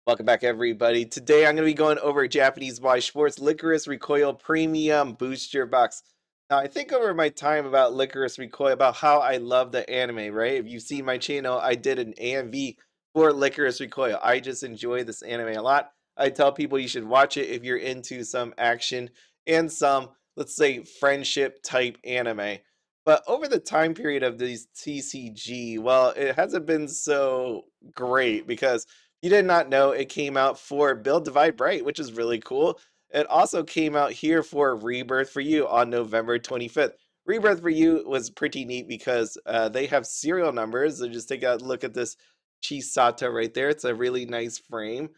Welcome back, everybody. Today I'm going to be going over Japanese Weiss Schwarz Lycoris Recoil Premium Booster Box. Now, I think over my time about Lycoris Recoil, about how I love the anime, right? If you've seen my channel, I did an AMV for Lycoris Recoil. I just enjoy this anime a lot. I tell people you should watch it if you're into some action and some, let's say, friendship type anime. But over the time period of these TCG, well, it hasn't been so great because you did not know it came out for Build Divide Bright, which is really cool. It also came out here for Rebirth for You on November 25th. Rebirth for You was pretty neat because they have serial numbers. So just take a look at this Chisato right there. It's a really nice frame.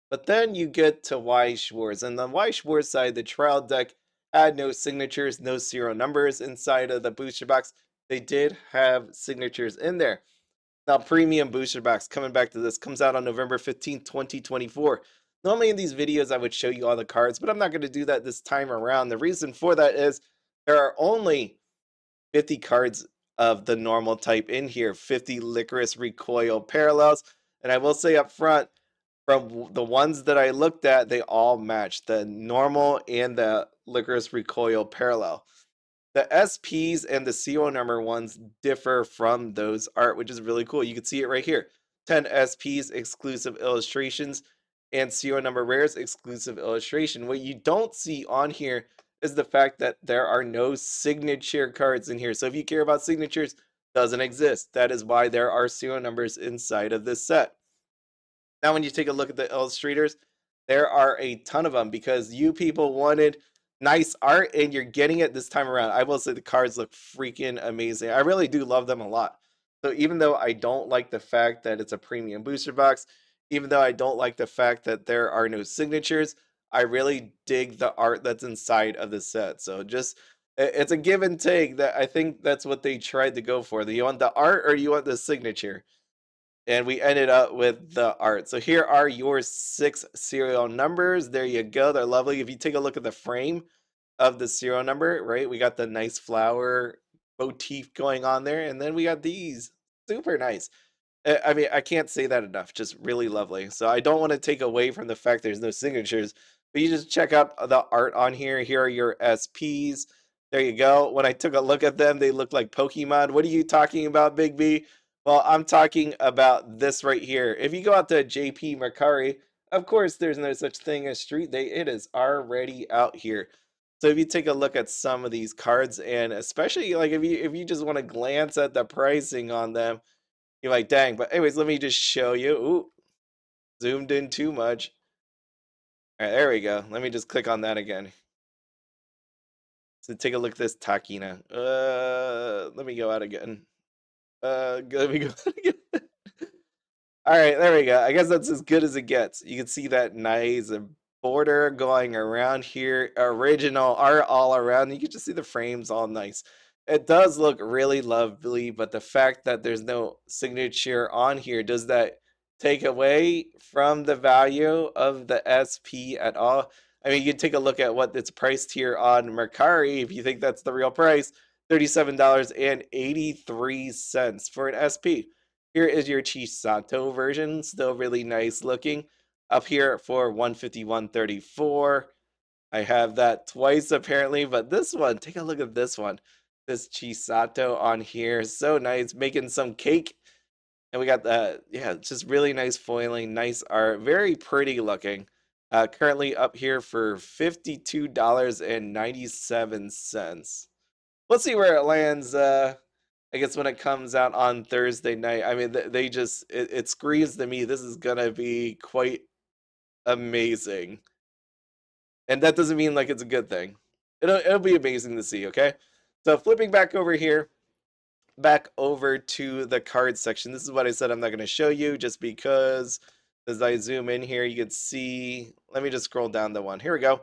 But then you get to Weiss Schwarz. And the Weiss Schwarz side, the trial deck had no signatures, no serial numbers inside of the booster box. They did have signatures in there. Now, Premium Booster Box, coming back to this, comes out on November 15th, 2024. Normally in these videos, I would show you all the cards, but I'm not going to do that this time around. The reason for that is there are only 50 cards of the normal type in here, 50 Lycoris Recoil parallels. And I will say up front, from the ones that I looked at, they all match the normal and the Lycoris Recoil parallel. The SPs and the serial number ones differ from those art, which is really cool. You can see it right here. 10 SPs, exclusive illustrations, and serial number rares, exclusive illustration. What you don't see on here is the fact that there are no signature cards in here. So if you care about signatures, doesn't exist. That is why there are serial numbers inside of this set. Now, when you take a look at the illustrators, there are a ton of them because you people wanted nice art and you're getting it this time around. I will say the cards look freaking amazing. I really do love them a lot. So even though I don't like the fact that it's a premium booster box, even though I don't like the fact that there are no signatures, I really dig the art that's inside of the set. So just it's a give and take. That I think that's what they tried to go for. Do you want the art or you want the signature? And we ended up with the art. So here are your 6 serial numbers. There you go. They're lovely. If you take a look at the frame of the serial number, right, we got the nice flower motif going on there. And then we got these. Super nice. I mean, I can't say that enough. Just really lovely. So I don't want to take away from the fact there's no signatures, but you just check out the art on here. Here are your SPs. There you go. When I took a look at them, they look like Pokemon. What are you talking about, Big B? Well, I'm talking about this right here. If you go out to JP Mercari, of course, there's no such thing as Street Day. It is already out here. So if you take a look at some of these cards, and especially like if you just want to glance at the pricing on them, you're like, dang. But anyways, let me just show you. Ooh, zoomed in too much. All right, there we go. Let me just click on that again. So take a look at this Takina. Let me go out again. Let me go out again. All right, there we go. I guess that's as good as it gets. You can see that nice border going around here. Original art all around. You can just see the frames all nice. It does look really lovely, but the fact that there's no signature on here, does that take away from the value of the SP at all? I mean, you can take a look at what it's priced here on Mercari if you think that's the real price. $37.83 for an SP. Here is your Chisato version, still really nice looking. Up here for $151.34. I have that twice apparently, but this one, take a look at this one. This Chisato on here, so nice, making some cake. And we got the, yeah, just really nice foiling, nice art, very pretty looking. Currently up here for $52.97. We'll see where it lands. I guess when it comes out on Thursday night. I mean, they just it screams to me this is gonna be quite amazing, and that doesn't mean like it's a good thing. It'll be amazing to see. Okay, so flipping back over here, back over to the card section. This is what I said I'm not going to show you just because as I zoom in here, you can see. Let me just scroll down the one. Here we go.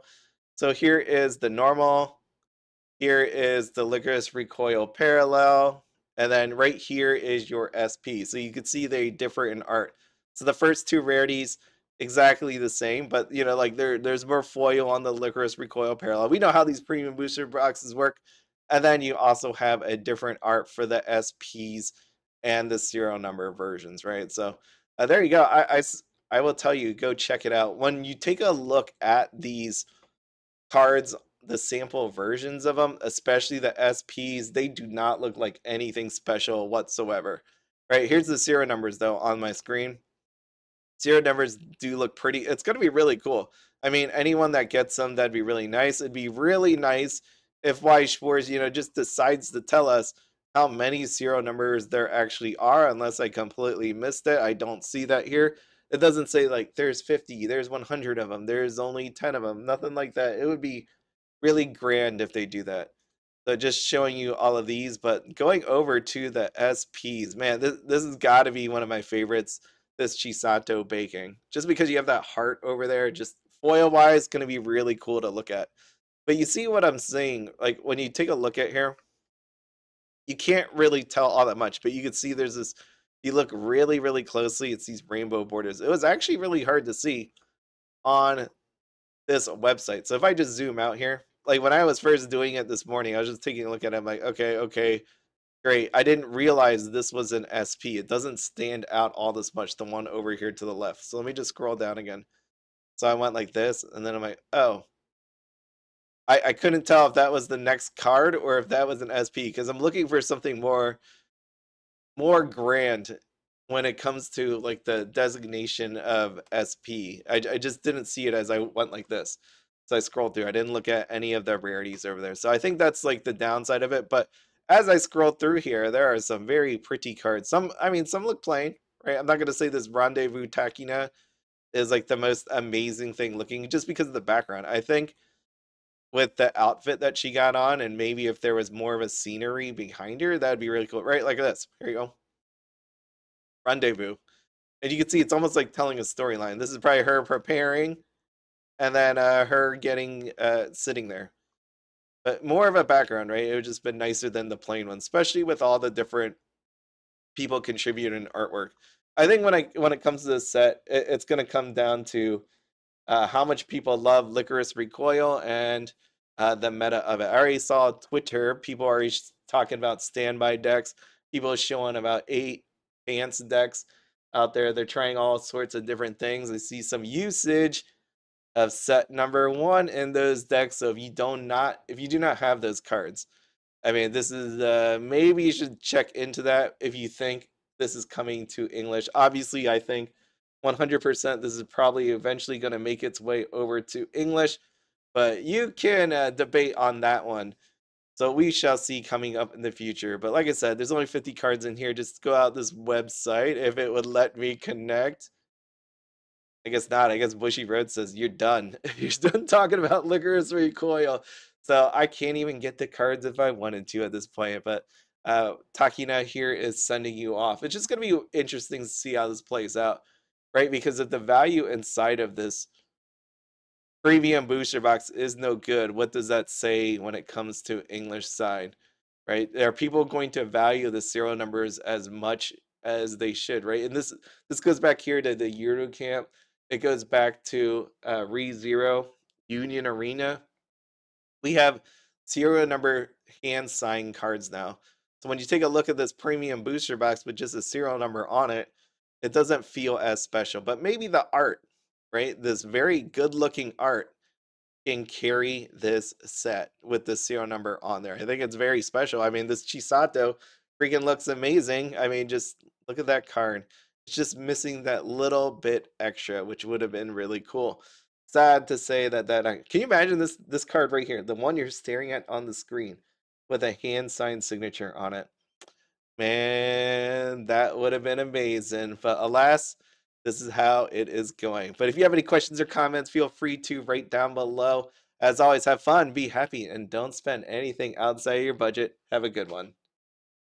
So here is the normal. Here is the Lycoris Recoil Parallel. And then right here is your SP. So you can see they differ in art. So the first two rarities, exactly the same. But, you know, like there's more foil on the Lycoris Recoil Parallel. We know how these premium booster boxes work. And then you also have a different art for the SPs and the serial number versions, right? So there you go. I will tell you, go check it out. When you take a look at these cards, the sample versions of them, especially the SPs, they do not look like anything special whatsoever. Right, here's the serial numbers though on my screen. Serial numbers do look pretty. It's going to be really cool. I mean, anyone that gets them, that'd be really nice. It'd be really nice if Weiss Schwarz, just decides to tell us how many serial numbers there actually are, unless I completely missed it. I don't see that here. It doesn't say like there's 50, there's 100 of them, there's only 10 of them, nothing like that. It would be really grand if they do that. So just showing you all of these, but going over to the SPs, man, this has got to be one of my favorites, this Chisato baking. Just because you have that heart over there, just foil-wise, going to be really cool to look at. But you see what I'm saying? Like, when you take a look at here, you can't really tell all that much, but you can see there's this, you look really, really closely, it's these rainbow borders. It was actually really hard to see on this website. So if I just zoom out here, like when I was first doing it this morning, I was just taking a look at it. I'm like, okay, great. I didn't realize this was an SP. It doesn't stand out all this much, the one over here to the left. So let me just scroll down again. So I went like this, and then I'm like, oh. I couldn't tell if that was the next card or if that was an SP, because I'm looking for something more grand when it comes to like the designation of SP. I just didn't see it as I went like this. So I scrolled through. I didn't look at any of the rarities over there. So I think that's like the downside of it. But as I scroll through here, there are some very pretty cards. Some look plain, right? I'm not going to say this Rendezvous Takina is like the most amazing thing looking just because of the background. I think with the outfit that she got on, and maybe if there was more of a scenery behind her, that'd be really cool, right? Like this. Here you go. Rendezvous. And you can see it's almost like telling a storyline. This is probably her preparing, and then her getting sitting there. But more of a background, right? It would just been nicer than the plain one, especially with all the different people contributing artwork. I think when it comes to this set, it's going to come down to how much people love Lycoris Recoil and the meta of it. I already saw Twitter, people are talking about standby decks. People are showing about 8 pants decks out there. They're trying all sorts of different things. I see some usage of set number 1 in those decks. So if you do not have those cards, I mean, this is maybe you should check into that if you think this is coming to English. Obviously, I think 100% this is probably eventually going to make its way over to English, but you can debate on that one. So we shall see coming up in the future. But like I said, there's only 50 cards in here. Just go out this website if it would let me connect. I guess not. I guess Bushiroad says you're done. You're done talking about Lycoris Recoil. So I can't even get the cards if I wanted to at this point. But Takina here is sending you off. It's just going to be interesting to see how this plays out, right? Because if the value inside of this premium booster box is no good, what does that say when it comes to English side, right? Are people going to value the serial numbers as much as they should, right? And this goes back here to the Euro Camp. It goes back to ReZero Union Arena. We have serial number hand signed cards now. So when you take a look at this premium booster box with just a serial number on it, it doesn't feel as special. But maybe the art, right? This very good looking art can carry this set with the serial number on there. I think it's very special. I mean, this Chisato freaking looks amazing. I mean, just look at that card. It's just missing that little bit extra, which would have been really cool. Sad to say that can you imagine this card right here, the one you're staring at on the screen with a hand signed signature on it? Man, that would have been amazing. But alas, this is how it is going. But if you have any questions or comments, feel free to write down below. As always, have fun, be happy, and don't spend anything outside of your budget. Have a good one.